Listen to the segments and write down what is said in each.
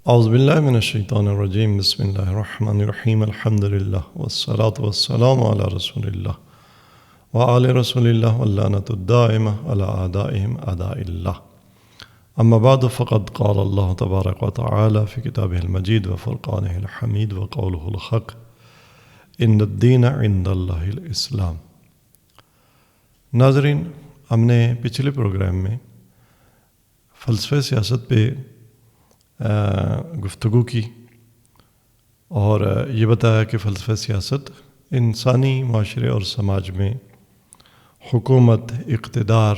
اعوذ باللہ من الشیطان الرجیم بسم اللہ الرحمن الرحیم الحمد للہ والصلاة والسلام علی رسول اللہ وآل رسول اللہ واللعنۃ الدائمہ علی اعدائہم اعداء اللہ اما بعد فقد قال اللہ تبارک وتعالی فی کتابہ المجید وفرقانہ الحمید وقولہ الحق ان الدین عند اللہ الاسلام۔ ناظرین، ہم نے پچھلے پروگرام میں فلسفہ سیاست پہ گفتگو کی اور یہ بتایا کہ فلسفہ سیاست انسانی معاشرے اور سماج میں حکومت، اقتدار،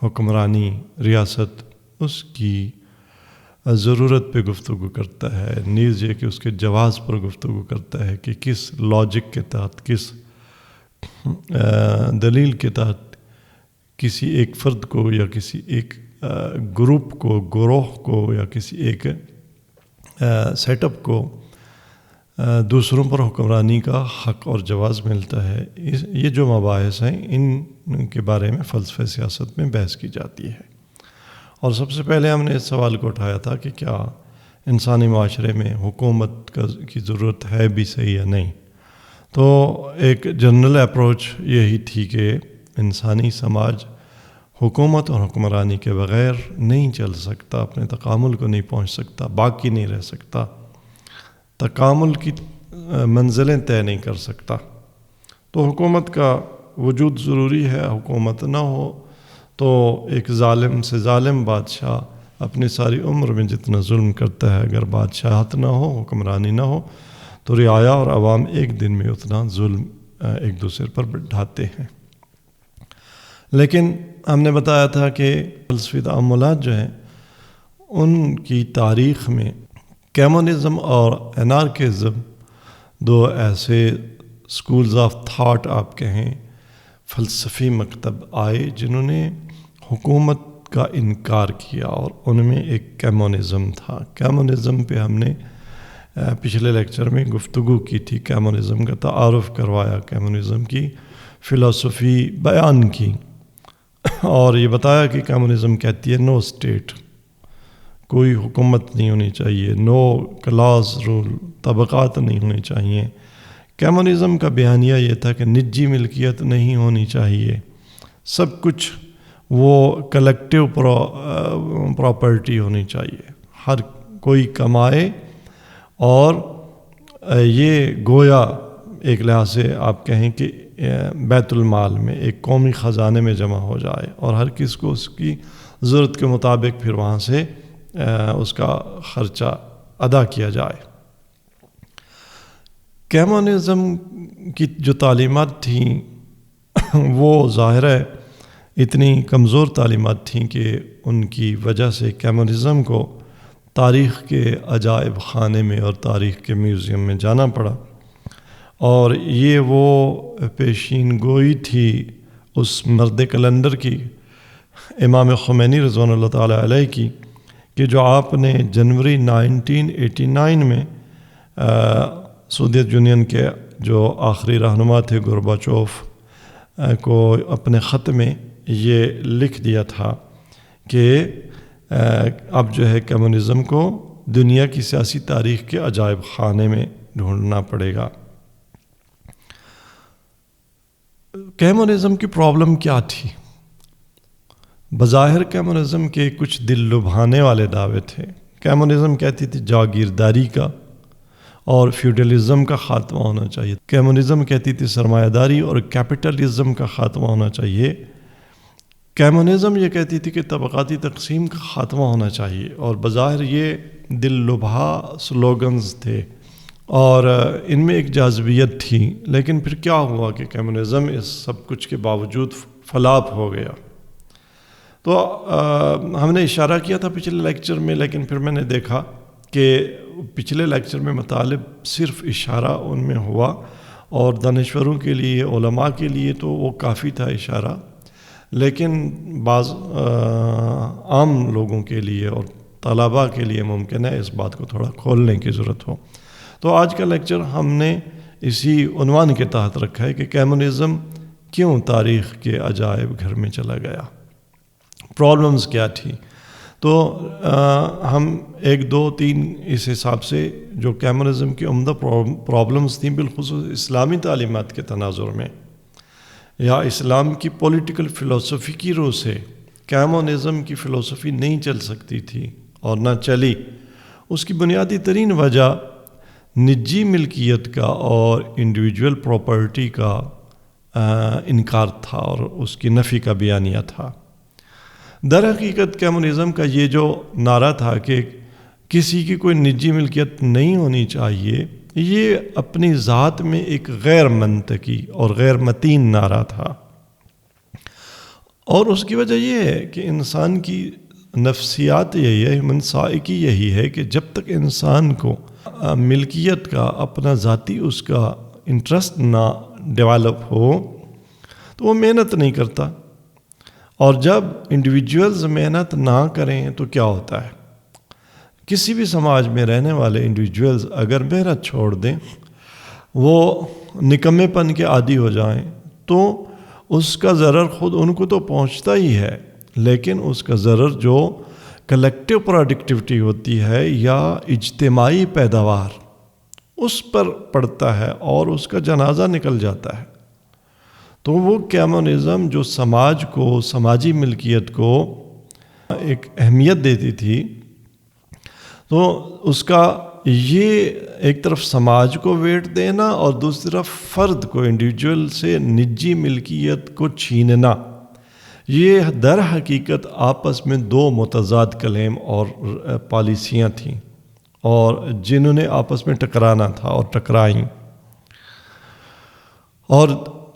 حکمرانی، ریاست، اس کی ضرورت پہ گفتگو کرتا ہے، نیز یہ کہ اس کے جواز پر گفتگو کرتا ہے کہ کس لاجک کے تحت، کس دلیل کے تحت کسی ایک فرد کو یا کسی ایک گروپ کو، گروہ کو یا کسی ایک سیٹ اپ کو دوسروں پر حکمرانی کا حق اور جواز ملتا ہے۔ یہ جو مباحث ہیں ان کے بارے میں فلسفہ سیاست میں بحث کی جاتی ہے۔ اور سب سے پہلے ہم نے اس سوال کو اٹھایا تھا کہ کیا انسانی معاشرے میں حکومت کی ضرورت ہے بھی صحیح یا نہیں۔ تو ایک جنرل اپروچ یہی تھی کہ انسانی سماج حکومت اور حکمرانی کے بغیر نہیں چل سکتا، اپنے تکامل کو نہیں پہنچ سکتا، باقی نہیں رہ سکتا، تکامل کی منزلیں طے نہیں کر سکتا۔ تو حکومت کا وجود ضروری ہے۔ حکومت نہ ہو تو ایک ظالم سے ظالم بادشاہ اپنی ساری عمر میں جتنا ظلم کرتا ہے، اگر بادشاہت نہ ہو، حکمرانی نہ ہو، تو رعایا اور عوام ایک دن میں اتنا ظلم ایک دوسرے پر ڈھاتے ہیں۔ لیکن ہم نے بتایا تھا کہ فلسفی تأملات جو ہیں ان کی تاریخ میں کمیونزم اور انارکزم دو ایسے سکولز آف تھاٹ آپ کہیں، فلسفی مکتب آئے جنہوں نے حکومت کا انکار کیا، اور ان میں ایک کمیونزم تھا۔ کمیونزم پہ ہم نے پچھلے لیکچر میں گفتگو کی تھی، کمیونزم کا تعارف کروایا، کمیونزم کی فلسفی بیان کی، اور یہ بتایا کہ کمیونزم کہتی ہے نو اسٹیٹ، کوئی حکومت نہیں ہونی چاہیے، نو کلاس رول، طبقات نہیں ہونی چاہیے۔ کمیونزم کا بیانیہ یہ تھا کہ نجی ملکیت نہیں ہونی چاہیے، سب کچھ وہ کلیکٹیو پراپرٹی ہونی چاہیے، ہر کوئی کمائے، اور یہ گویا ایک لحاظ سے آپ کہیں کہ بیت المال میں، ایک قومی خزانے میں جمع ہو جائے، اور ہر کس کو اس کی ضرورت کے مطابق پھر وہاں سے اس کا خرچہ ادا کیا جائے۔ کمیونزم کی جو تعلیمات تھیں وہ ظاہر ہے اتنی کمزور تعلیمات تھیں کہ ان کی وجہ سے کمیونزم کو تاریخ کے عجائب خانے میں اور تاریخ کے میوزیم میں جانا پڑا، اور یہ وہ پیشین گوئی تھی اس مرد کلندر کی، امام خمینی رضوان اللہ تعالیٰ علیہ کی، کہ جو آپ نے جنوری 1989 میں سوویت یونین کے جو آخری رہنما تھے گورباچوف کو اپنے خط میں یہ لکھ دیا تھا کہ اب جو ہے کمیونزم کو دنیا کی سیاسی تاریخ کے عجائب خانے میں ڈھونڈنا پڑے گا۔ کمیونزم کی پرابلم کیا تھی؟ بظاہر کمیونزم کے کچھ دل لبھانے والے دعوے تھے۔ کمیونزم کہتی تھی جاگیرداری کا اور فیوڈلزم کا خاتمہ ہونا چاہیے۔ کمیونزم کہتی تھی سرمایہ داری اور کیپٹلزم کا خاتمہ ہونا چاہیے۔ کمیونزم یہ کہتی تھی کہ طبقاتی تقسیم کا خاتمہ ہونا چاہیے، اور بظاہر یہ دل لبھا سلوگنز تھے اور ان میں ایک جاذبیت تھی۔ لیکن پھر کیا ہوا کہ کمیونزم اس سب کچھ کے باوجود فلاپ ہو گیا۔ تو ہم نے اشارہ کیا تھا پچھلے لیکچر میں، لیکن پھر میں نے دیکھا کہ پچھلے لیکچر میں مطالب صرف اشارہ ان میں ہوا، اور دانشوروں کے لیے، علماء کے لیے تو وہ کافی تھا اشارہ، لیکن بعض عام لوگوں کے لیے اور طلباء کے لیے ممکن ہے اس بات کو تھوڑا کھولنے کی ضرورت ہو۔ تو آج کا لیکچر ہم نے اسی عنوان کے تحت رکھا ہے کہ کمیونزم کیوں تاریخ کے عجائب گھر میں چلا گیا، پرابلمز کیا تھی۔ تو ہم 1 2 3 اس حساب سے جو کمیونزم کی عمدہ پرابلمز تھیں بالخصوص اسلامی تعلیمات کے تناظر میں یا اسلام کی پولیٹیکل فلسفی کی روح سے کمیونزم کی فلسفی نہیں چل سکتی تھی اور نہ چلی، اس کی بنیادی ترین وجہ نجی ملکیت کا اور انڈیویجول پراپرٹی کا انکار تھا اور اس کی نفی کا بیانیہ تھا۔ در حقیقت کمیونزم کا یہ جو نعرہ تھا کہ کسی کی کوئی نجی ملکیت نہیں ہونی چاہیے، یہ اپنی ذات میں ایک غیر منطقی اور غیر متین نعرہ تھا، اور اس کی وجہ یہ ہے کہ انسان کی نفسیات یہی ہے، ہیومن سائیکی یہی ہے کہ جب تک انسان کو ملکیت کا اپنا ذاتی اس کا انٹرسٹ نہ ڈیولپ ہو تو وہ محنت نہیں کرتا، اور جب انڈیویجولز محنت نہ کریں تو کیا ہوتا ہے؟ کسی بھی سماج میں رہنے والے انڈیویجولز اگر محنت چھوڑ دیں، وہ نکمے پن کے عادی ہو جائیں، تو اس کا ضرر خود ان کو تو پہنچتا ہی ہے، لیکن اس کا ضرر جو کلیکٹیو پروڈکٹیوٹی ہوتی ہے یا اجتماعی پیداوار، اس پر پڑتا ہے اور اس کا جنازہ نکل جاتا ہے۔ تو وہ کمیونزم جو سماج کو، سماجی ملکیت کو ایک اہمیت دیتی تھی، تو اس کا یہ ایک طرف سماج کو ویٹ دینا اور دوسری طرف فرد کو، انڈیویجول سے نجی ملکیت کو چھیننا، یہ در حقیقت آپس میں 2 متضاد کلیم اور پالیسیاں تھیں اور جنہوں نے آپس میں ٹکرانا تھا اور ٹکرائیں۔ اور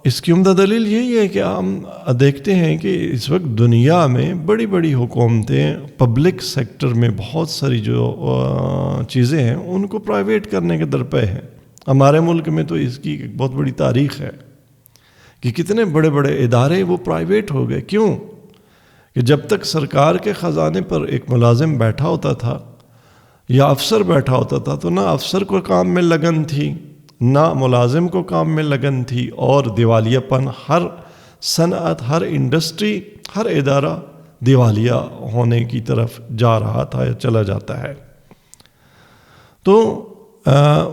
اس کی عمدہ دلیل یہی ہے کہ ہم دیکھتے ہیں کہ اس وقت دنیا میں بڑی بڑی حکومتیں پبلک سیکٹر میں بہت ساری جو چیزیں ہیں ان کو پرائیویٹ کرنے کے درپے ہیں۔ ہمارے ملک میں تو اس کی ایک بہت بڑی تاریخ ہے کہ کتنے بڑے بڑے ادارے وہ پرائیویٹ ہو گئے۔ کیوں؟ کہ جب تک سرکار کے خزانے پر ایک ملازم بیٹھا ہوتا تھا یا افسر بیٹھا ہوتا تھا تو نہ افسر کو کام میں لگن تھی، نہ ملازم کو کام میں لگن تھی، اور دیوالیہ پن، ہر صنعت، ہر انڈسٹری، ہر ادارہ دیوالیہ ہونے کی طرف جا رہا تھا یا چلا جاتا ہے۔ تو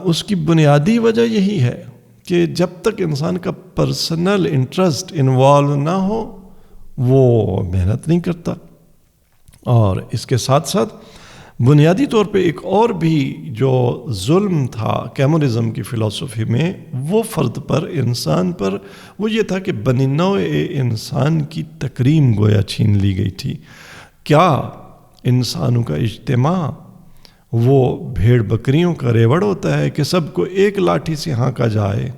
اس کی بنیادی وجہ یہی ہے کہ جب تک انسان کا پرسنل انٹرسٹ انوالو نہ ہو وہ محنت نہیں کرتا۔ اور اس کے ساتھ ساتھ بنیادی طور پہ ایک اور بھی جو ظلم تھا کمیونزم کی فلسفی میں، وہ فرد پر، انسان پر، وہ یہ تھا کہ بنی نوع انسان کی تکریم گویا چھین لی گئی تھی۔ کیا انسانوں کا اجتماع وہ بھیڑ بکریوں کا ریوڑ ہوتا ہے کہ سب کو ایک لاٹھی سے ہانکا جائے؟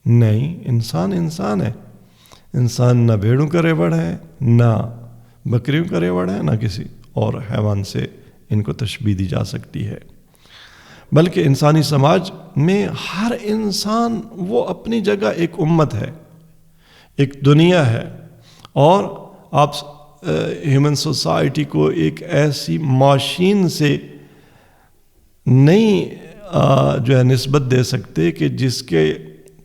نہیں، انسان انسان ہے۔ انسان نہ بھیڑوں کا ریوڑ ہے، نہ بکریوں کا ریوڑ ہے، نہ کسی اور حیوان سے ان کو تشبیہ دی جا سکتی ہے، بلکہ انسانی سماج میں ہر انسان وہ اپنی جگہ ایک امت ہے، ایک دنیا ہے، اور آپ ہیومن سوسائٹی کو ایک ایسی ماشین سے نہیں جو ہے نسبت دے سکتے کہ جس کے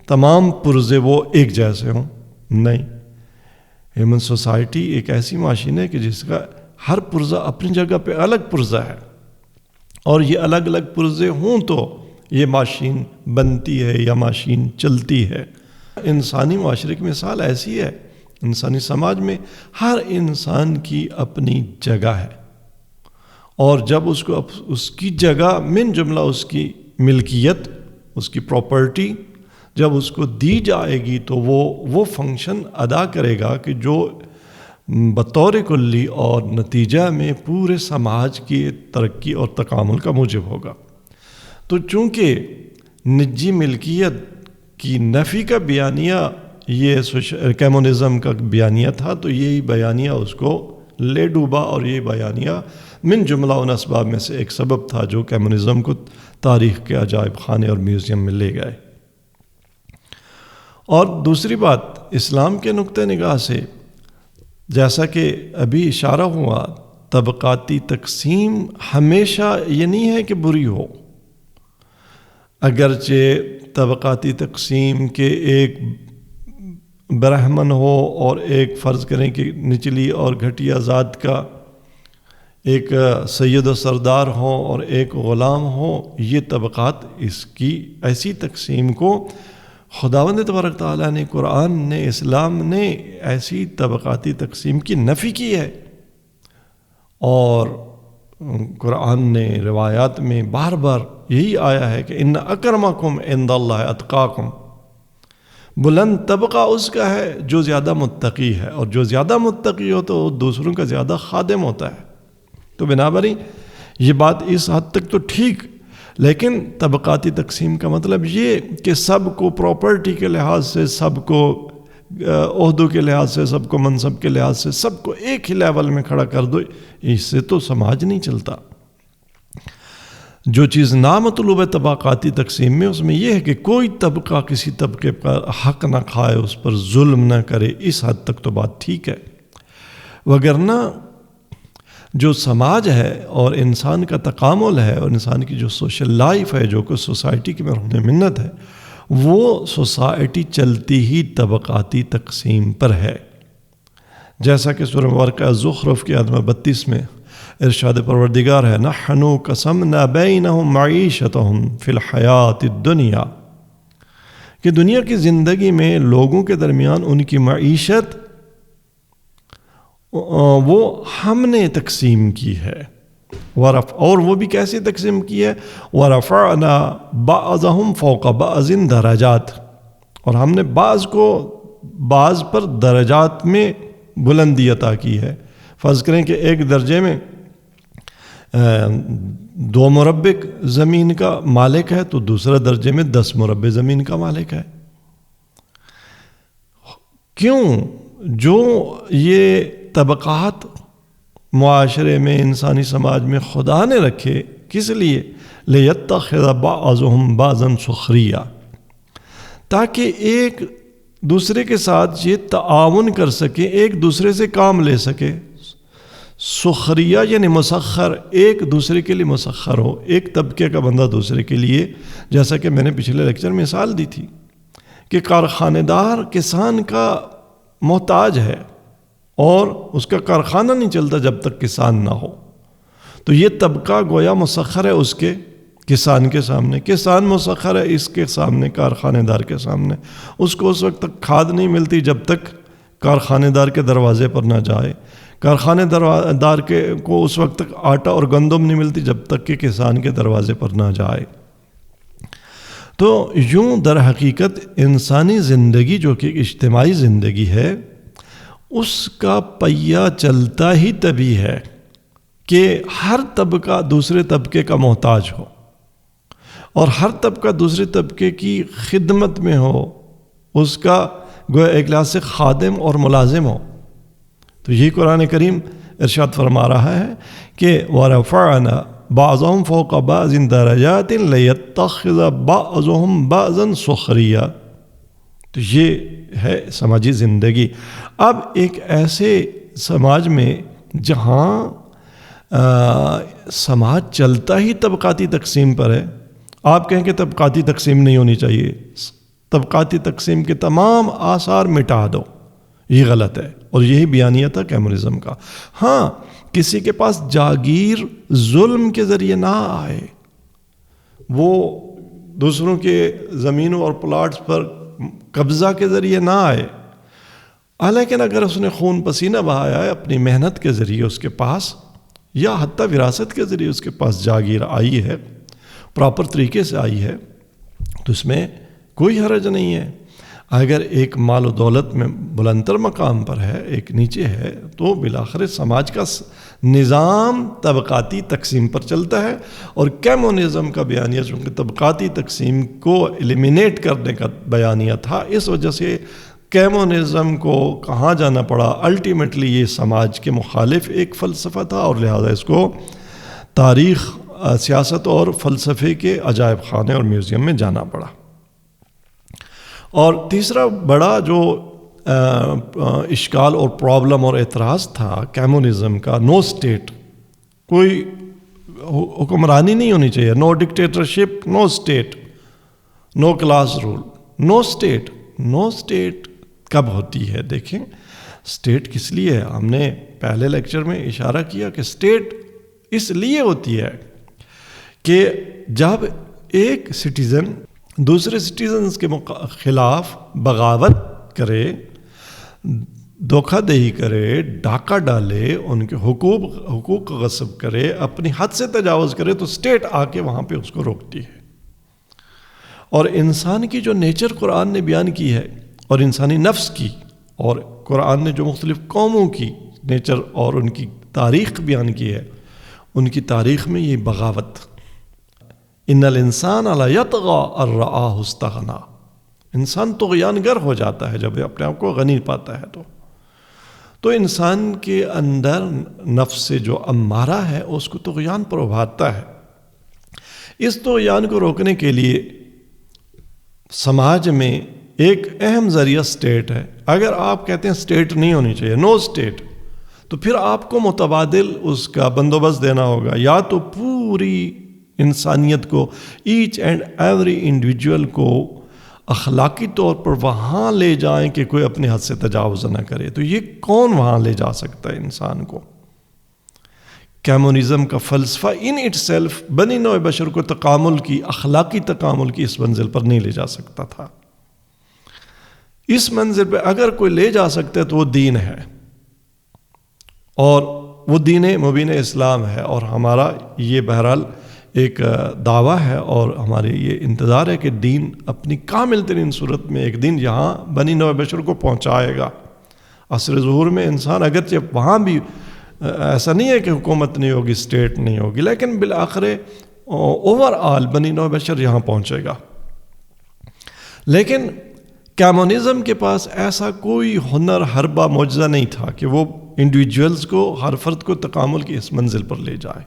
تمام پرزے وہ ایک جیسے ہوں۔ نہیں، ہیومن سوسائٹی ایک ایسی ماشین ہے کہ جس کا ہر پرزہ اپنی جگہ پہ الگ پرزہ ہے، اور یہ الگ الگ پرزے ہوں تو یہ ماشین بنتی ہے یا ماشین چلتی ہے۔ انسانی معاشرے کی مثال ایسی ہے، انسانی سماج میں ہر انسان کی اپنی جگہ ہے، اور جب اس کو اس کی جگہ من جملہ اس کی ملکیت، اس کی پراپرٹی جب اس کو دی جائے گی تو وہ فنکشن ادا کرے گا کہ جو بطور کلی اور نتیجہ میں پورے سماج کی ترقی اور تکامل کا موجب ہوگا۔ تو چونکہ نجی ملکیت کی نفی کا بیانیہ یہ کمیونزم کا بیانیہ تھا، تو یہی بیانیہ اس کو لے ڈوبا، اور یہ بیانیہ من جملہ ان اسباب میں سے ایک سبب تھا جو کمیونزم کو تاریخ کے عجائب خانے اور میوزیم میں لے گئے۔ اور دوسری بات، اسلام کے نقطہ نگاہ سے جیسا کہ ابھی اشارہ ہوا، طبقاتی تقسیم ہمیشہ یہ نہیں ہے کہ بری ہو، اگرچہ طبقاتی تقسیم کے ایک برہمن ہو اور ایک فرض کریں کہ نچلی اور گھٹیا ذات کا ایک سید و سردار ہو اور ایک غلام ہو، یہ طبقات، اس کی ایسی تقسیم کو خداوند تبارک تعالیٰ نے، قرآن نے، اسلام نے ایسی طبقاتی تقسیم کی نفی کی ہے، اور قرآن نے روایات میں بار بار یہی آیا ہے کہ ان اکرمکم عند اللہ اتقاکم، بلند طبقہ اس کا ہے جو زیادہ متقی ہے، اور جو زیادہ متقی ہو تو دوسروں کا زیادہ خادم ہوتا ہے۔ تو بنابراً یہ بات اس حد تک تو ٹھیک، لیکن طبقاتی تقسیم کا مطلب یہ کہ سب کو پراپرٹی کے لحاظ سے، سب کو عہدوں کے لحاظ سے، سب کو منصب کے لحاظ سے، سب کو ایک ہی لیول میں کھڑا کر دو، اس سے تو سماج نہیں چلتا۔ جو چیز نامطلوب ہے طبقاتی تقسیم میں، اس میں یہ ہے کہ کوئی طبقہ کسی طبقے پر حق نہ کھائے، اس پر ظلم نہ کرے، اس حد تک تو بات ٹھیک ہے۔ وگرنہ جو سماج ہے اور انسان کا تکامل ہے اور انسان کی جو سوشل لائف ہے، جو کہ سوسائٹی کی مرہون منت ہے، وہ سوسائٹی چلتی ہی طبقاتی تقسیم پر ہے۔ جیسا کہ سورہ مبارکہ زخرف کی آیت 32 میں ارشاد پروردگار ہے، نحن قسمنا بینہم معیشتہم فی الحیات الدنیا، کہ دنیا کی زندگی میں لوگوں کے درمیان ان کی معیشت وہ ہم نے تقسیم کی ہے، اور وہ بھی کیسے تقسیم کی ہے، وَرَفَعْنَا بَعْضَهُمْ فَوْقَ بَعْضٍ درجات، اور ہم نے بعض کو بعض پر درجات میں بلندی عطا کی ہے۔ فرض کریں کہ ایک درجے میں 2 مربع زمین کا مالک ہے تو دوسرا درجے میں 10 مربع زمین کا مالک ہے۔ کیوں؟ جو یہ طبقات معاشرے میں، انسانی سماج میں خدا نے رکھے، کس لیے؟ لِيَتَّخِذَ بَعْضُهُمْ بَعْضًا سُخْرِيًّا، تاکہ ایک دوسرے کے ساتھ یہ تعاون کر سکے، ایک دوسرے سے کام لے سکے۔ سخریہ یعنی مسخر، ایک دوسرے کے لیے مسخر ہو، ایک طبقے کا بندہ دوسرے کے لیے، جیسا کہ میں نے پچھلے لیکچر میں مثال دی تھی کہ کارخانہ دار کسان کا محتاج ہے، اور اس کا کارخانہ نہیں چلتا جب تک کسان نہ ہو، تو یہ طبقہ گویا مسخر ہے اس کے کسان کے سامنے، کسان مسخر ہے اس کے سامنے، کارخانہ دار کے سامنے۔ اس کو اس وقت تک کھاد نہیں ملتی جب تک کارخانہ دار کے دروازے پر نہ جائے، کارخانہ دار کو اس وقت تک آٹا اور گندم نہیں ملتی جب تک کہ کسان کے دروازے پر نہ جائے۔ تو یوں در حقیقت انسانی زندگی جو کہ اجتماعی زندگی ہے، اس کا پہیہ چلتا ہی تبھی ہے کہ ہر طبقہ دوسرے طبقے کا محتاج ہو، اور ہر طبقہ دوسرے طبقے کی خدمت میں ہو، اس کا گویا ایک لحاظ سے خادم اور ملازم ہو۔ تو یہی قرآن کریم ارشاد فرما رہا ہے کہ وَرَفَعْنَا بَعْضَهُمْ فَوْقَ بَعْضٍ دَرَجَاتٍ لِيَتَّخِذَ بَعْضُهُمْ بَعْضًا سُخْرِيًّا۔ تو یہ ہے سماجی زندگی۔ اب ایک ایسے سماج میں جہاں سماج چلتا ہی طبقاتی تقسیم پر ہے، آپ کہیں کہ طبقاتی تقسیم نہیں ہونی چاہیے، طبقاتی تقسیم کے تمام آثار مٹا دو، یہ غلط ہے، اور یہی بیانیہ تھا کمیونزم کا۔ ہاں، کسی کے پاس جاگیر ظلم کے ذریعے نہ آئے، وہ دوسروں کے زمینوں اور پلاٹس پر قبضہ کے ذریعے نہ آئے، لیکن اگر اس نے خون پسینہ بہایا ہے اپنی محنت کے ذریعے اس کے پاس، یا حتیٰ وراثت کے ذریعے اس کے پاس جاگیر آئی ہے، پراپر طریقے سے آئی ہے، تو اس میں کوئی حرج نہیں ہے۔ اگر ایک مال و دولت میں بلندتر مقام پر ہے، ایک نیچے ہے، تو بالآخر سماج کا نظام طبقاتی تقسیم پر چلتا ہے، اور کمیونزم کا بیانیہ چونکہ طبقاتی تقسیم کو ایلیمینیٹ کرنے کا بیانیہ تھا، اس وجہ سے کمیونزم کو کہاں جانا پڑا، الٹیمیٹلی یہ سماج کے مخالف ایک فلسفہ تھا، اور لہذا اس کو تاریخ، سیاست اور فلسفے کے عجائب خانے اور میوزیم میں جانا پڑا۔ اور تیسرا بڑا جو اشکال اور پرابلم اور اعتراض تھا کمیونزم کا، نو اسٹیٹ، کوئی حکمرانی نہیں ہونی چاہیے، نو ڈکٹیٹرشپ، نو اسٹیٹ، نو کلاس رول، نو اسٹیٹ۔ نو اسٹیٹ کب ہوتی ہے؟ دیکھیں، اسٹیٹ کس لیے ہے؟ ہم نے پہلے لیکچر میں اشارہ کیا کہ اسٹیٹ اس لیے ہوتی ہے کہ جب ایک سٹیزن دوسرے سٹیزنز کے خلاف بغاوت کرے، دھوکہ دہی کرے، ڈاکہ ڈالے، ان کے حقوق غصب کرے، اپنی حد سے تجاوز کرے، تو اسٹیٹ آ کے وہاں پہ اس کو روکتی ہے۔ اور انسان کی جو نیچر قرآن نے بیان کی ہے، اور انسانی نفس کی، اور قرآن نے جو مختلف قوموں کی نیچر اور ان کی تاریخ بیان کی ہے، ان کی تاریخ میں یہ بغاوت، ان الانسان لیطغی ان رآہ استغنی، انسان طغیان گر ہو جاتا ہے جب اپنے آپ کو غنی پاتا ہے۔ تو انسان کے اندر نفس سے جو امارہ ہے اس کو طغیان پر ابھارتا ہے۔ اس طغیان کو روکنے کے لیے سماج میں ایک اہم ذریعہ اسٹیٹ ہے۔ اگر آپ کہتے ہیں اسٹیٹ نہیں ہونی چاہیے، نو اسٹیٹ، تو پھر آپ کو متبادل اس کا بندوبست دینا ہوگا، یا تو پوری انسانیت کو، ایچ اینڈ ایوری انڈیویجول کو اخلاقی طور پر وہاں لے جائیں کہ کوئی اپنے حد سے تجاوز نہ کرے۔ تو یہ کون وہاں لے جا سکتا ہے انسان کو؟ کمیونزم کا فلسفہ ان اٹ سیلف بنی نوع بشر کو تکامل کی، اخلاقی تکامل کی اس منزل پر نہیں لے جا سکتا تھا۔ اس منزل پہ اگر کوئی لے جا سکتا ہے تو وہ دین ہے، اور وہ دین مبین اسلام ہے، اور ہمارا یہ بہرحال ایک دعویٰ ہے اور ہمارے یہ انتظار ہے کہ دین اپنی کامل ترین صورت میں ایک دن یہاں بنی نوع بشر کو پہنچائے گا۔ عصر ظہور میں انسان اگرچہ وہاں بھی ایسا نہیں ہے کہ حکومت نہیں ہوگی، اسٹیٹ نہیں ہوگی، لیکن بالآخر اوور آل بنی نوع بشر یہاں پہنچے گا۔ لیکن کمیونزم کے پاس ایسا کوئی ہنر، حربہ، معجزہ نہیں تھا کہ وہ انڈیویجولز کو، ہر فرد کو تکامل کی اس منزل پر لے جائے۔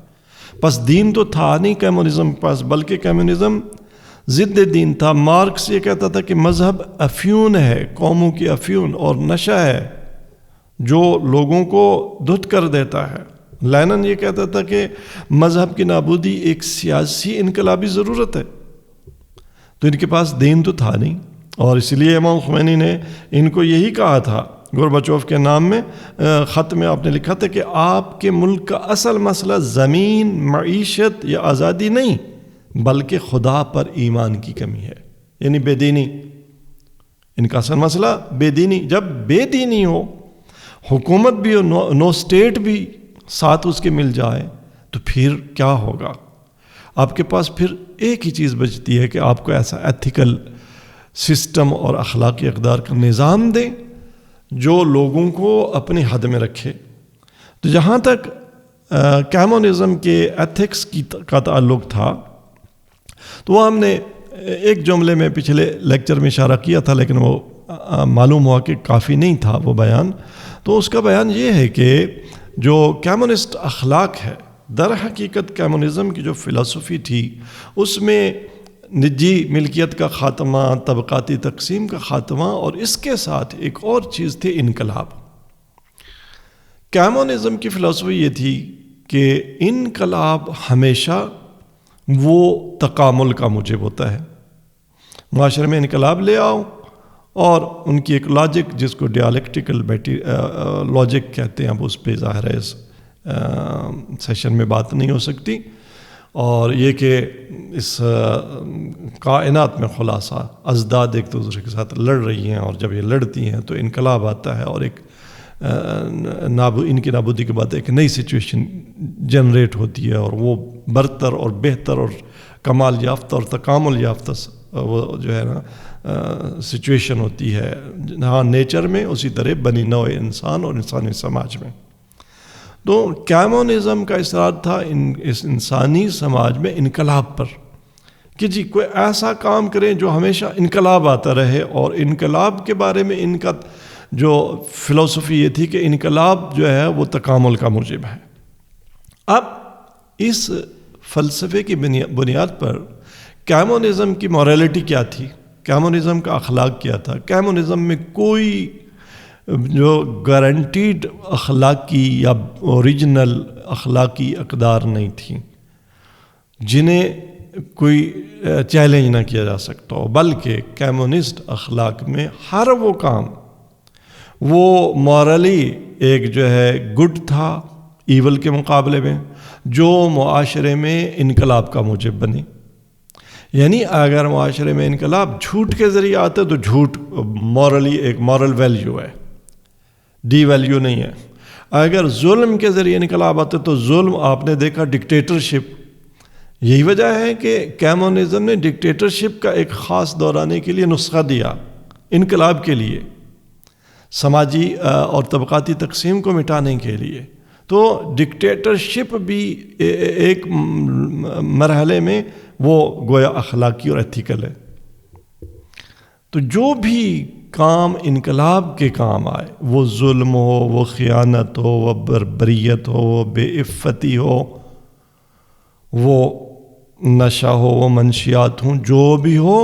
پس دین تو تھا نہیں کمیونزم کے پاس، بلکہ کمیونزم ضد دین تھا۔ مارکس یہ کہتا تھا کہ مذہب افیون ہے، قوموں کی افیون اور نشہ ہے جو لوگوں کو دھت کر دیتا ہے۔ لینن یہ کہتا تھا کہ مذہب کی نابودی ایک سیاسی انقلابی ضرورت ہے۔ تو ان کے پاس دین تو تھا نہیں، اور اس لیے امام خمینی نے ان کو یہی کہا تھا، گورباچوف کے نام میں خط میں آپ نے لکھا تھا کہ آپ کے ملک کا اصل مسئلہ زمین، معیشت یا آزادی نہیں، بلکہ خدا پر ایمان کی کمی ہے، یعنی بے دینی۔ ان کا اصل مسئلہ بے دینی۔ جب بے دینی ہو، حکومت بھی ہو، نو اسٹیٹ بھی ساتھ اس کے مل جائے، تو پھر کیا ہوگا؟ آپ کے پاس پھر ایک ہی چیز بچتی ہے کہ آپ کو ایسا ایتھیکل سسٹم اور اخلاقی اقدار کا نظام دیں جو لوگوں کو اپنی حد میں رکھے۔ تو جہاں تک کمیونزم کے ایتھکس کا تعلق تھا، تو وہ ہم نے ایک جملے میں پچھلے لیکچر میں اشارہ کیا تھا، لیکن وہ معلوم ہوا کہ کافی نہیں تھا وہ بیان۔ تو اس کا بیان یہ ہے کہ جو کمیونسٹ اخلاق ہے، در حقیقت کمیونزم کی جو فلسفی تھی، اس میں نجی ملکیت کا خاتمہ، طبقاتی تقسیم کا خاتمہ، اور اس کے ساتھ ایک اور چیز تھی انقلاب۔ کمیونزم کی فلسفی یہ تھی کہ انقلاب ہمیشہ وہ تکامل کا موجب ہوتا ہے۔ معاشرے میں انقلاب لے آؤ، اور ان کی ایک لاجک جس کو ڈیالیکٹیکل لاجک کہتے ہیں، اب اس پہ ظاہر ہے اس سیشن میں بات نہیں ہو سکتی، اور یہ کہ اس کائنات میں خلاصہ ازداد ایک دوسرے کے ساتھ لڑ رہی ہیں، اور جب یہ لڑتی ہیں تو انقلاب آتا ہے، اور ایک ان کی نابودی کے بعد ایک نئی سچویشن جنریٹ ہوتی ہے، اور وہ برتر اور بہتر اور کمال یافتہ اور تکامل یافتہ وہ جو ہے نا سچویشن ہوتی ہے، ہاں نیچر میں، اسی طرح بنی نوع انسان اور انسانی سماج میں۔ تو کمیونزم کا اصرار تھا اس انسانی سماج میں انقلاب پر، کہ جی کوئی ایسا کام کریں جو ہمیشہ انقلاب آتا رہے، اور انقلاب کے بارے میں ان کا جو فلسفی یہ تھی کہ انقلاب جو ہے وہ تکامل کا موجب ہے۔ اب اس فلسفے کی بنیاد پر کمیونزم کی موریلٹی کیا تھی، کمیونزم کا اخلاق کیا تھا؟ کمیونزم میں کوئی جو گارنٹیڈ اخلاقی یا اوریجنل اخلاقی اقدار نہیں تھیں جنہیں کوئی چیلنج نہ کیا جا سکتا ہو، بلکہ کمیونسٹ اخلاق میں ہر وہ کام وہ مورلی ایک جو ہے گڈ تھا ایول کے مقابلے میں، جو معاشرے میں انقلاب کا موجب بنے. یعنی اگر معاشرے میں انقلاب جھوٹ کے ذریعے آتا ہے تو جھوٹ مورلی ایک مورل ویلیو ہے، ڈی ویلیو نہیں ہے. اگر ظلم کے ذریعے انقلاب آتا ہے تو ظلم، آپ نے دیکھا ڈکٹیٹرشپ. یہی وجہ ہے کہ کمیونزم نے ڈکٹیٹرشپ کا ایک خاص دور آنے کے لیے نسخہ دیا انقلاب کے لیے، سماجی اور طبقاتی تقسیم کو مٹانے کے لیے. تو ڈکٹیٹرشپ بھی ایک مرحلے میں وہ گویا اخلاقی اور ایتھیکل ہے. تو جو بھی کام انقلاب کے کام آئے، وہ ظلم ہو، وہ خیانت ہو، وہ بربریت ہو، وہ بے عفتی ہو، وہ نشہ ہو، وہ منشیات ہوں، جو بھی ہو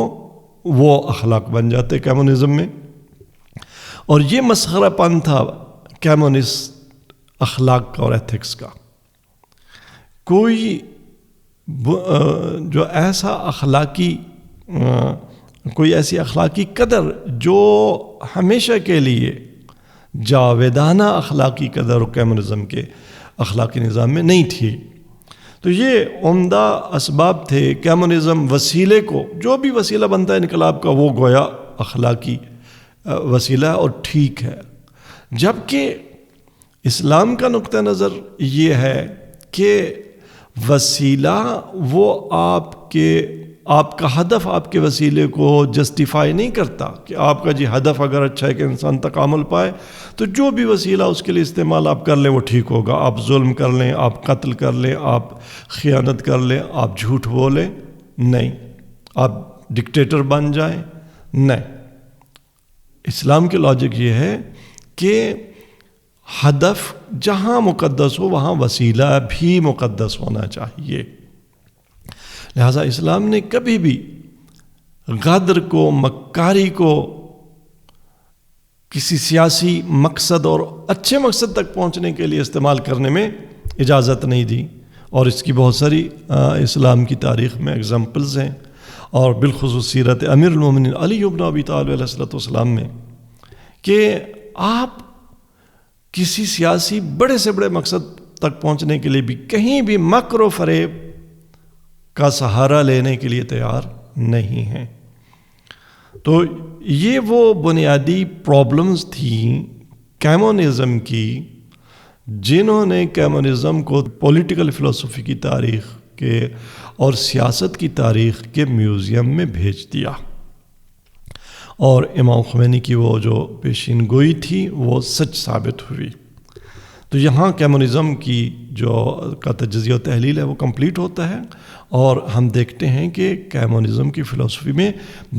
وہ اخلاق بن جاتے کمیونزم میں. اور یہ مسخرہ پن تھا کمیونسٹ اخلاق کا اور ایتھکس کا. کوئی جو ایسا اخلاقی کوئی ایسی اخلاقی قدر جو ہمیشہ کے لیے جاویدانہ اخلاقی قدر کمیونزم کے اخلاقی نظام میں نہیں تھی. تو یہ عمدہ اسباب تھے. کمیونزم وسیلے کو، جو بھی وسیلہ بنتا ہے انقلاب کا، وہ گویا اخلاقی وسیلہ ہے اور ٹھیک ہے. جبکہ اسلام کا نقطہ نظر یہ ہے کہ وسیلہ وہ آپ کا ہدف آپ کے وسیلے کو جسٹیفائی نہیں کرتا. کہ آپ کا ہدف اگر اچھا ہے کہ انسان تکامل پائے تو جو بھی وسیلہ اس کے لیے استعمال آپ کر لیں وہ ٹھیک ہوگا. آپ ظلم کر لیں، آپ قتل کر لیں، آپ خیانت کر لیں، آپ جھوٹ بولیں، نہیں. آپ ڈکٹیٹر بن جائیں، نہیں. اسلام کی لاجک یہ ہے کہ ہدف جہاں مقدس ہو وہاں وسیلہ بھی مقدس ہونا چاہیے. لہٰذا اسلام نے کبھی بھی غدر کو، مکاری کو کسی سیاسی مقصد اور اچھے مقصد تک پہنچنے کے لیے استعمال کرنے میں اجازت نہیں دی. اور اس کی بہت ساری اسلام کی تاریخ میں اگزامپلز ہیں، اور بالخصوص سیرت امیر المومنین علی بن ابی طالب علیہ السلام میں، کہ آپ کسی سیاسی بڑے سے بڑے مقصد تک پہنچنے کے لیے بھی کہیں بھی مکر و فریب کا سہارا لینے کے لیے تیار نہیں ہیں. تو یہ وہ بنیادی پرابلمز تھیں کمیونزم کی، جنہوں نے کمیونزم کو پولیٹیکل فلسفی کی تاریخ کے اور سیاست کی تاریخ کے میوزیم میں بھیج دیا. اور امام خمینی کی وہ جو پیشین گوئی تھی وہ سچ ثابت ہوئی. تو یہاں کمیونزم کی جو کا تجزیہ و تحلیل ہے وہ کمپلیٹ ہوتا ہے، اور ہم دیکھتے ہیں کہ کمیونزم کی فلسفی میں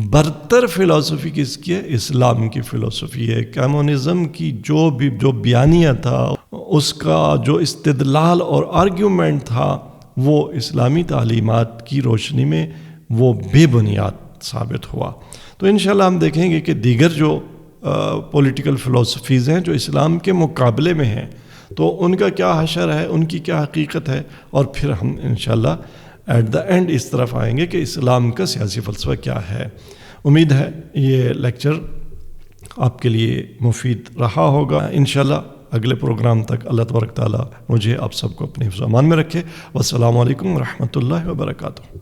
برتر فلسفی کس کی ہے؟ اسلام کی فلسفی ہے. کمیونزم کی جو بیانیہ تھا، اس کا جو استدلال اور آرگیومنٹ تھا، وہ اسلامی تعلیمات کی روشنی میں وہ بے بنیاد ثابت ہوا. تو انشاءاللہ ہم دیکھیں گے کہ دیگر جو پولیٹیکل فلسفیز ہیں جو اسلام کے مقابلے میں ہیں، تو ان کا کیا حشر ہے، ان کی کیا حقیقت ہے، اور پھر ہم انشاءاللہ ایٹ دا اینڈ اس طرف آئیں گے کہ اسلام کا سیاسی فلسفہ کیا ہے. امید ہے یہ لیکچر آپ کے لیے مفید رہا ہوگا. انشاءاللہ اگلے پروگرام تک اللہ تبارک تعالیٰ مجھے آپ سب کو اپنے حفظ و امان میں رکھے. والسلام علیکم ورحمۃ اللہ وبرکاتہ.